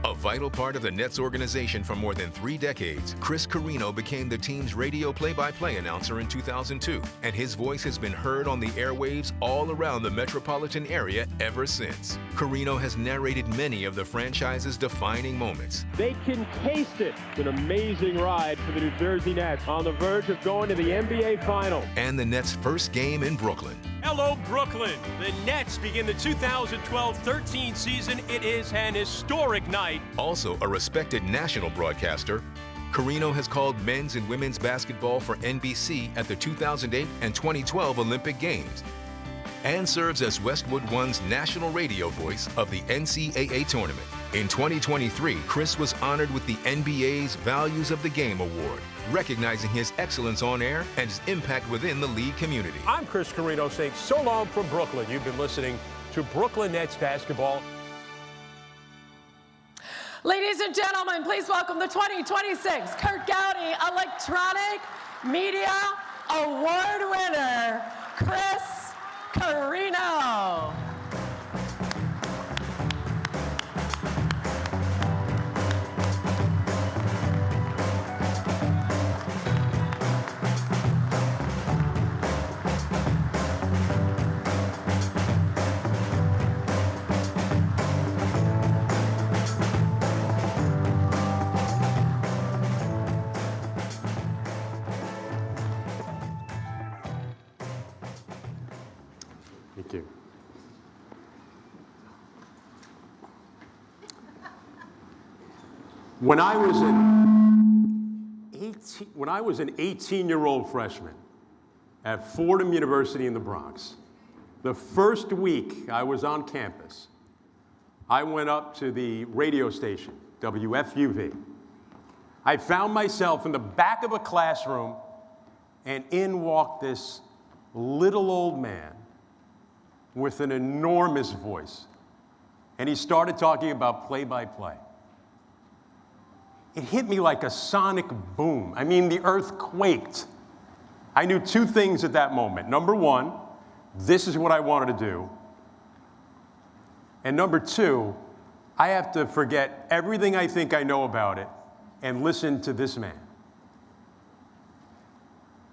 A vital part of the Nets organization for more than 3 decades, Carrino became the team's radio play-by-play announcer in 2002, and his voice has been heard on the airwaves all around the metropolitan area ever since. Carrino has narrated many of the franchise's defining moments. They can taste it. It's an amazing ride for the New Jersey Nets on the verge of going to the NBA Final. And the Nets' first game in Brooklyn. Hello, Brooklyn. The Nets begin the 2012-13 season. It is an historic night. Also a respected national broadcaster, Carrino has called men's and women's basketball for NBC at the 2008 and 2012 Olympic Games, and serves as Westwood One's national radio voice of the NCAA tournament. In 2023, Chris was honored with the NBA's Values of the Game Award, recognizing his excellence on air and his impact within the league community. I'm Chris Carrino saying so long from Brooklyn. You've been listening to Brooklyn Nets basketball. Ladies and gentlemen, please welcome the 2026 Curt Gowdy Electronic Media Award winner, Chris Carrino. Thank you. When I was an 18-year-old freshman at Fordham University in the Bronx, the first week I was on campus, I went up to the radio station, WFUV. I found myself in the back of a classroom, and in walked this little old man with an enormous voice. And he started talking about play-by-play. It hit me like a sonic boom. I mean, the earth quaked. I knew 2 things at that moment. Number 1, this is what I wanted to do. And number 2, I have to forget everything I think I know about it and listen to this man.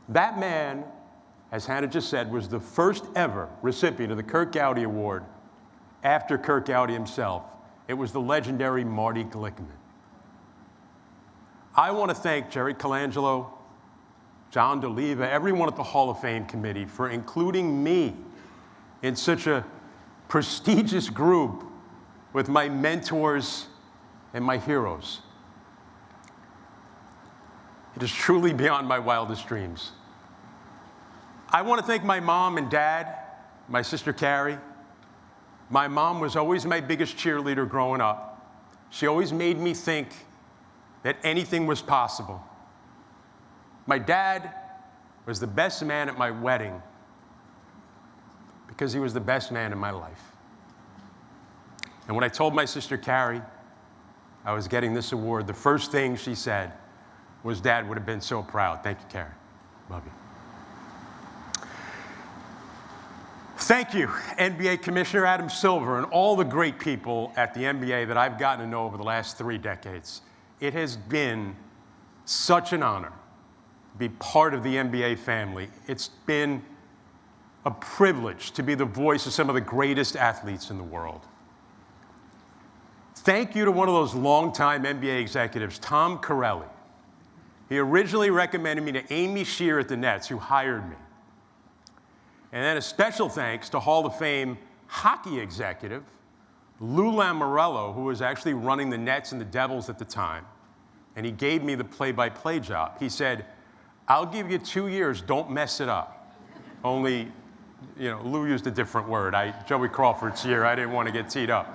That man, as Hannah just said, was the first ever recipient of the Curt Gowdy Award after Curt Gowdy himself. It was the legendary Marty Glickman. I want to thank Jerry Colangelo, John DeLeva, everyone at the Hall of Fame committee for including me in such a prestigious group with my mentors and my heroes. It is truly beyond my wildest dreams. I want to thank my mom and dad, my sister Carrie. My mom was always my biggest cheerleader growing up. She always made me think that anything was possible. My dad was the best man at my wedding because he was the best man in my life. And when I told my sister Carrie I was getting this award, the first thing she said was, "Dad would have been so proud." Thank you, Carrie. Love you. Thank you, NBA Commissioner Adam Silver and all the great people at the NBA that I've gotten to know over the last 3 decades. It has been such an honor to be part of the NBA family. It's been a privilege to be the voice of some of the greatest athletes in the world. Thank you to one of those longtime NBA executives, Tom Corelli. He originally recommended me to Amy Shear at the Nets, who hired me. And then a special thanks to Hall of Fame hockey executive Lou Lamoriello, who was actually running the Nets and the Devils at the time. And he gave me the play-by-play job. He said, "I'll give you 2 years, don't mess it up." Only, you know, Lou used a different word. Joey Crawford's here, I didn't want to get teed up.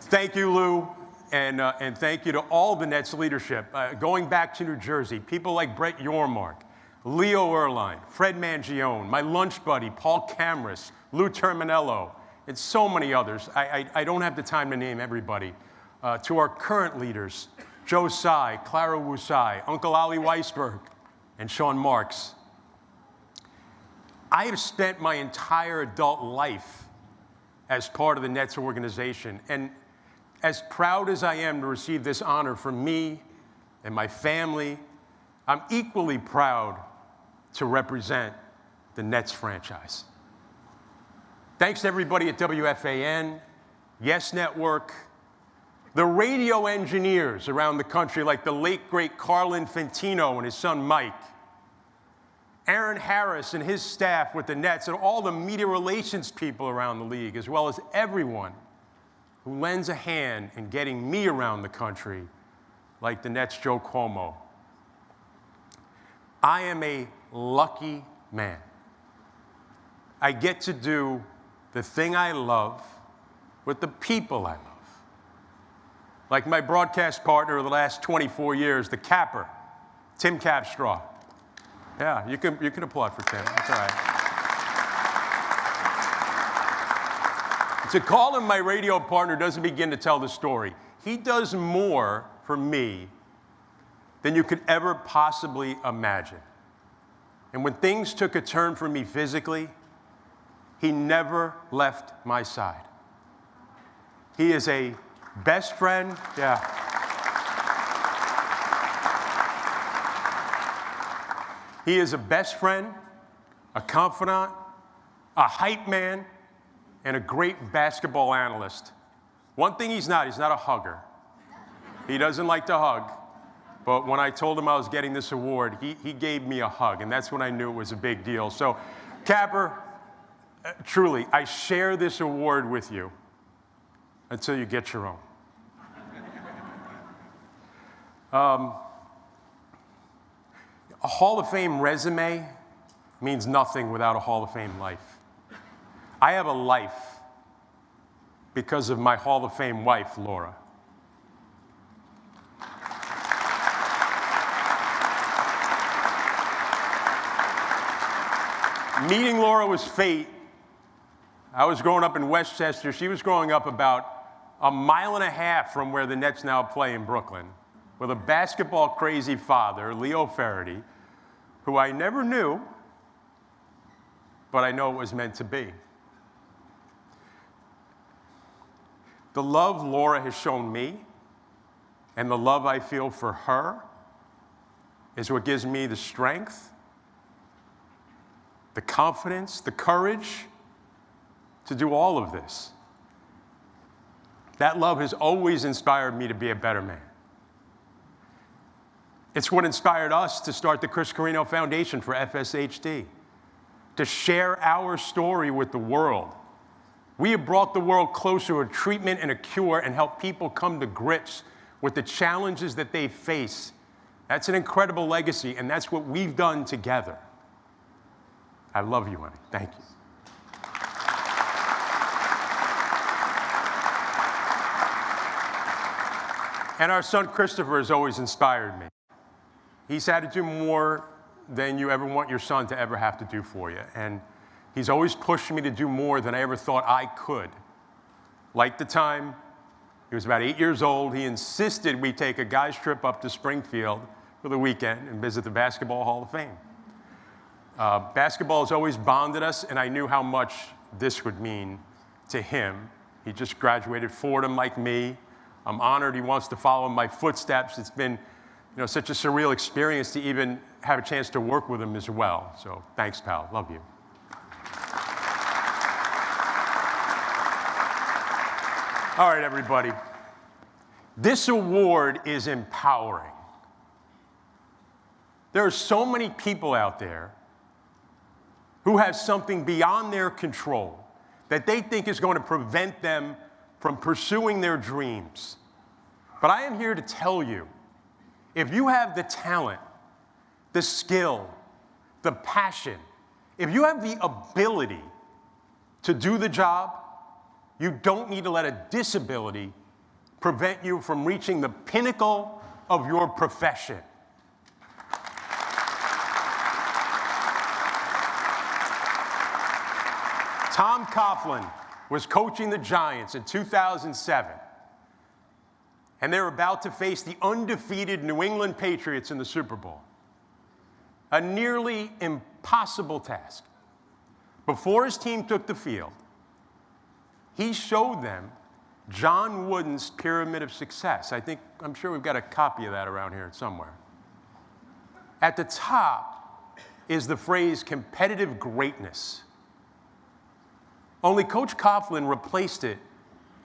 Thank you, Lou, and thank you to all the Nets leadership. Going back to New Jersey, people like Brett Yormark, Leo Erline, Fred Mangione, my lunch buddy, Paul Camras, Lou Terminello, and so many others. I don't have the time to name everybody. To our current leaders, Joe Tsai, Clara Wu Tsai, Uncle Ali Weisberg, and Sean Marks. I have spent my entire adult life as part of the Nets organization, and as proud as I am to receive this honor from me and my family, I'm equally proud to represent the Nets franchise. Thanks to everybody at WFAN, Yes Network, the radio engineers around the country like the late, great Carlin Fantino and his son Mike, Aaron Harris and his staff with the Nets, and all the media relations people around the league, as well as everyone who lends a hand in getting me around the country, like the Nets' Joe Cuomo. I am a lucky man. I get to do the thing I love with the people I love. Like my broadcast partner of the last 24 years, the capper, Tim Capstro. Yeah, you can applaud for Tim. That's all right. To call him my radio partner doesn't begin to tell the story. He does more for me than you could ever possibly imagine. And when things took a turn for me physically, he never left my side. He is a best friend, yeah. He is a best friend, a confidant, a hype man, and a great basketball analyst. One thing he's not a hugger. He doesn't like to hug, but when I told him I was getting this award, he gave me a hug, and that's when I knew it was a big deal. So, Capper, truly, I share this award with you until you get your own. A Hall of Fame resume means nothing without a Hall of Fame life. I have a life because of my Hall of Fame wife, Laura. Meeting Laura was fate. I was growing up in Westchester. She was growing up about a mile and a half from where the Nets now play in Brooklyn, with a basketball-crazy father, Leo Faraday, who I never knew, but I know it was meant to be. The love Laura has shown me and the love I feel for her is what gives me the strength, the confidence, the courage to do all of this. That love has always inspired me to be a better man. It's what inspired us to start the Chris Carrino Foundation for FSHD, to share our story with the world. We have brought the world closer to a treatment and a cure and helped people come to grips with the challenges that they face. That's an incredible legacy, and that's what we've done together. I love you, honey. Thank you. And our son Christopher has always inspired me. He's had to do more than you ever want your son to ever have to do for you. And he's always pushed me to do more than I ever thought I could. Like the time he was about 8 years old, he insisted we take a guy's trip up to Springfield for the weekend and visit the Basketball Hall of Fame. Basketball has always bonded us, and I knew how much this would mean to him. He just graduated Fordham like me. I'm honored he wants to follow in my footsteps. It's been such a surreal experience to even have a chance to work with him as well. So thanks, pal. Love you. All right, everybody. This award is empowering. There are so many people out there who have something beyond their control that they think is going to prevent them from pursuing their dreams. But I am here to tell you, if you have the talent, the skill, the passion, if you have the ability to do the job, you don't need to let a disability prevent you from reaching the pinnacle of your profession. Tom Coughlin was coaching the Giants in 2007, and they're about to face the undefeated New England Patriots in the Super Bowl. A nearly impossible task. Before his team took the field, he showed them John Wooden's Pyramid of Success. I'm sure we've got a copy of that around here somewhere. At the top is the phrase competitive greatness. Only Coach Coughlin replaced it,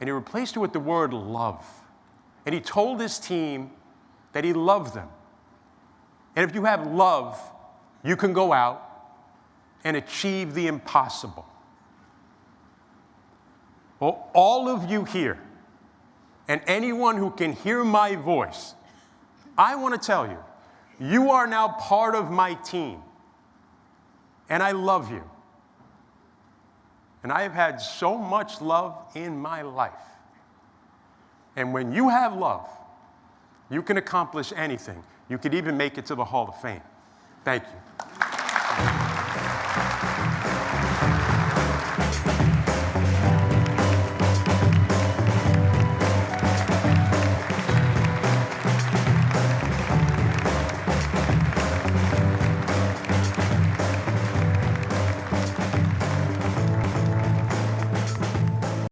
and he replaced it with the word love. And he told his team that he loved them. And if you have love, you can go out and achieve the impossible. Well, all of you here, and anyone who can hear my voice, I want to tell you, you are now part of my team, and I love you. And I have had so much love in my life. And when you have love, you can accomplish anything. You could even make it to the Hall of Fame. Thank you.